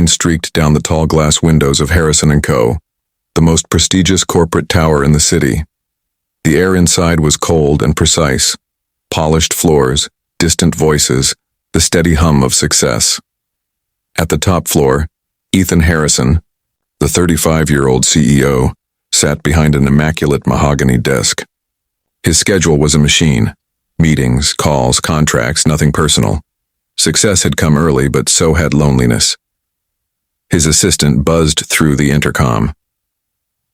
rain streaked down the tall glass windows of Harrison & Co., the most prestigious corporate tower in the city. The air inside was cold and precise. Polished floors, distant voices, the steady hum of success. At the top floor, Ethan Harrison, the 35-year-old CEO, sat behind an immaculate mahogany desk. His schedule was a machine. Meetings, calls, contracts, nothing personal. Success had come early, but so had loneliness. His assistant buzzed through the intercom.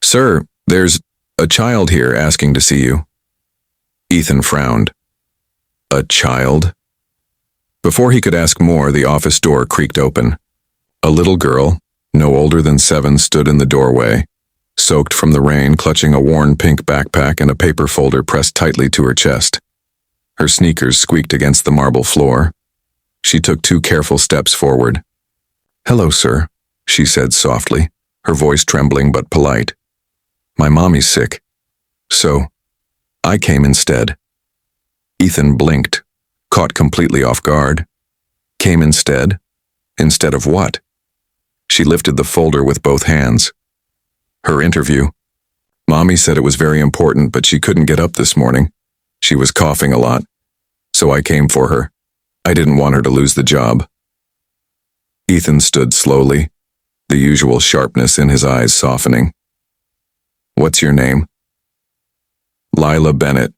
"Sir, there's a child here asking to see you." Ethan frowned. A child? Before he could ask more, the office door creaked open. A little girl, no older than 7, stood in the doorway, soaked from the rain, clutching a worn pink backpack and a paper folder pressed tightly to her chest. Her sneakers squeaked against the marble floor. She took 2 careful steps forward. "Hello, sir," she said softly, her voice trembling but polite. "My mommy's sick. So, I came instead." Ethan blinked, caught completely off guard. Came instead? Instead of what? She lifted the folder with both hands. Her interview. Mommy said it was very important, but she couldn't get up this morning. She was coughing a lot. So I came for her. I didn't want her to lose the job. Ethan stood slowly, the usual sharpness in his eyes softening. "What's your name?" "Lila Bennett."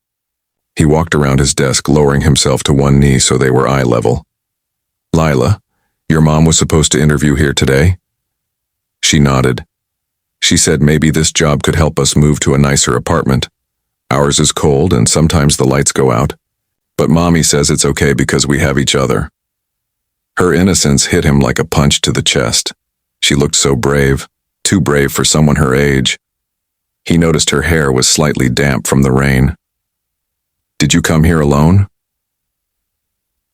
He walked around his desk, lowering himself to one knee so they were eye level. "Lila, your mom was supposed to interview here today?" She nodded. "She said maybe this job could help us move to a nicer apartment. Ours is cold and sometimes the lights go out. But Mommy says it's okay because we have each other." Her innocence hit him like a punch to the chest. She looked so brave, too brave for someone her age. He noticed her hair was slightly damp from the rain. "Did you come here alone?"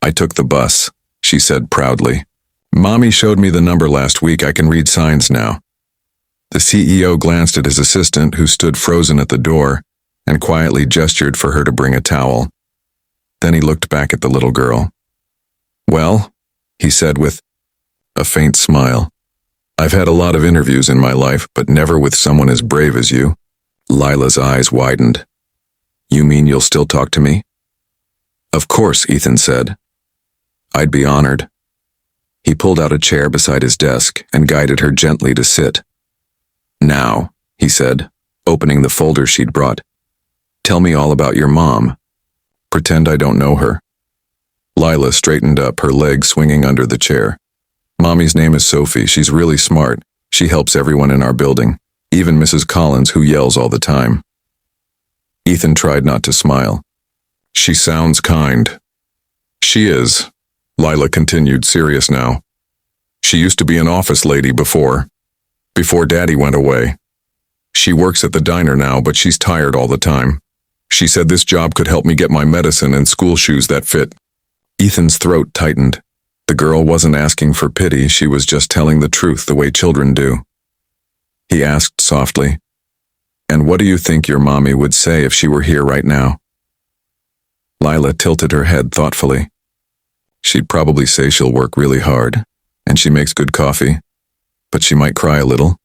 "I took the bus," she said proudly. "Mommy showed me the number last week. I can read signs now." The CEO glanced at his assistant, who stood frozen at the door, and quietly gestured for her to bring a towel. Then he looked back at the little girl. "Well," he said with a faint smile, "I've had a lot of interviews in my life, but never with someone as brave as you." Lila's eyes widened. "You mean you'll still talk to me?" "Of course," Ethan said. "I'd be honored." He pulled out a chair beside his desk and guided her gently to sit. "Now," he said, opening the folder she'd brought, "tell me all about your mom. Pretend I don't know her." Lila straightened up, her legs swinging under the chair. "Mommy's name is Sophie. She's really smart. She helps everyone in our building, even Mrs. Collins, who yells all the time." Ethan tried not to smile. "She sounds kind." "She is," Lila continued, serious now. "She used to be an office lady before Daddy went away. She works at the diner now, but she's tired all the time. She said this job could help me get my medicine and school shoes that fit." Ethan's throat tightened. The girl wasn't asking for pity, she was just telling the truth the way children do. He asked softly, "And what do you think your mommy would say if she were here right now?" Lila tilted her head thoughtfully. "She'd probably say she'll work really hard, and she makes good coffee, but she might cry a little.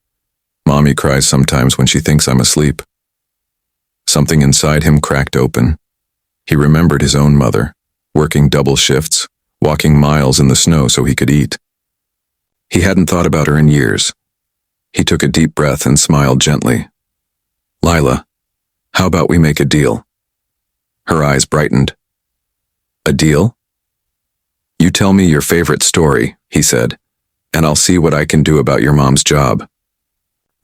Mommy cries sometimes when she thinks I'm asleep." Something inside him cracked open. He remembered his own mother, working double shifts, walking miles in the snow so he could eat. He hadn't thought about her in years. He took a deep breath and smiled gently. "Lila, how about we make a deal?" Her eyes brightened. "A deal?" "You tell me your favorite story," he said, "and I'll see what I can do about your mom's job."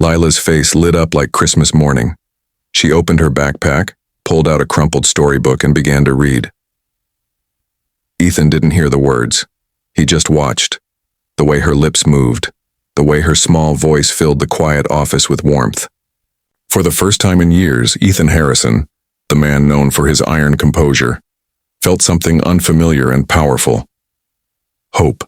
Lila's face lit up like Christmas morning. She opened her backpack, pulled out a crumpled storybook, and began to read. Ethan didn't hear the words. He just watched. The way her lips moved, the way her small voice filled the quiet office with warmth. For the first time in years, Ethan Harrison, the man known for his iron composure, felt something unfamiliar and powerful. Hope.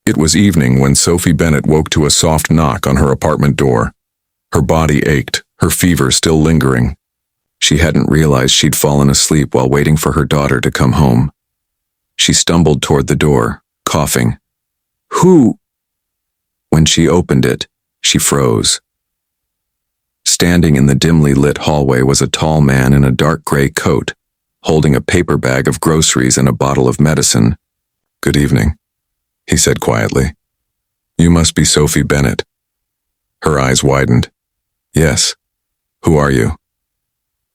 It was evening when Sophie Bennett woke to a soft knock on her apartment door. Her body ached, her fever still lingering. She hadn't realized she'd fallen asleep while waiting for her daughter to come home. She stumbled toward the door, coughing. "Who?" When she opened it, she froze. Standing in the dimly lit hallway was a tall man in a dark gray coat, holding a paper bag of groceries and a bottle of medicine. "Good evening," he said quietly. "You must be Sophie Bennett." Her eyes widened. "Yes. Who are you?"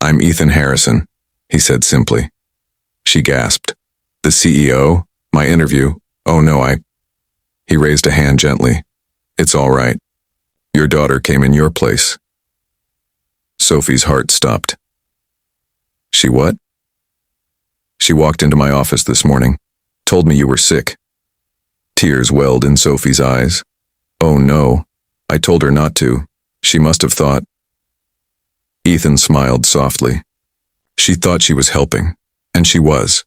"I'm Ethan Harrison," he said simply. She gasped. "The CEO? My interview? Oh no, He raised a hand gently. "It's all right. Your daughter came in your place." Sophie's heart stopped. "She what?" "She walked into my office this morning, told me you were sick." Tears welled in Sophie's eyes. "Oh no, I told her not to. She must have thought." Ethan smiled softly. She thought she was helping, and she was.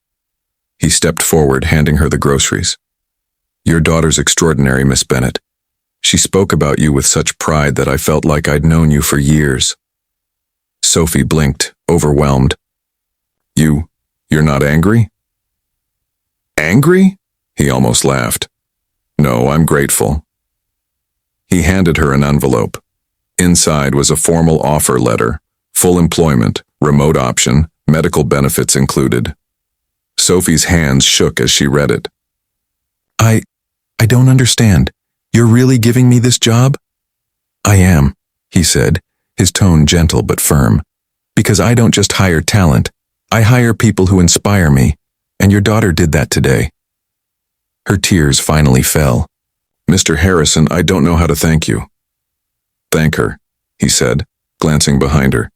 He stepped forward, handing her the groceries. "Your daughter's extraordinary, Miss Bennett. She spoke about you with such pride that I felt like I'd known you for years." Sophie blinked, overwhelmed. You're not angry?" "Angry?" He almost laughed. "No, I'm grateful." He handed her an envelope. Inside was a formal offer letter, full employment, remote option, medical benefits included. Sophie's hands shook as she read it. I don't understand. You're really giving me this job?" "I am," he said, his tone gentle but firm. "Because I don't just hire talent. I hire people who inspire me, and your daughter did that today." Her tears finally fell. "Mr. Harrison, I don't know how to thank you." "Thank her," he said, glancing behind her.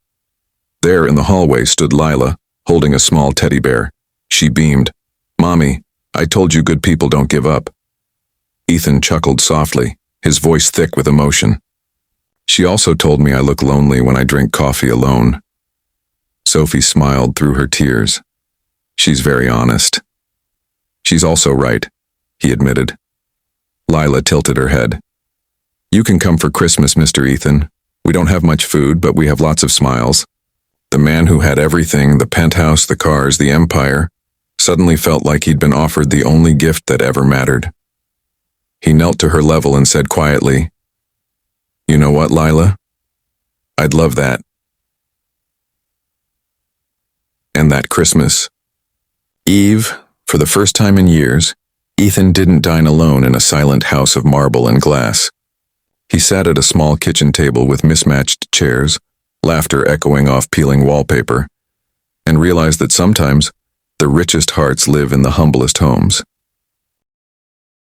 There in the hallway stood Lila, holding a small teddy bear. She beamed. "Mommy, I told you good people don't give up." Ethan chuckled softly, his voice thick with emotion. "She also told me I look lonely when I drink coffee alone." Sophie smiled through her tears. "She's very honest." "She's also right," he admitted. Lila tilted her head. "You can come for Christmas, Mr. Ethan. We don't have much food, but we have lots of smiles." The man who had everything, the penthouse, the cars, the empire, suddenly felt like he'd been offered the only gift that ever mattered. He knelt to her level and said quietly, "You know what, Lila? I'd love that." And that Christmas Eve, for the first time in years, Ethan didn't dine alone in a silent house of marble and glass. He sat at a small kitchen table with mismatched chairs, laughter echoing off peeling wallpaper, and realized that sometimes the richest hearts live in the humblest homes.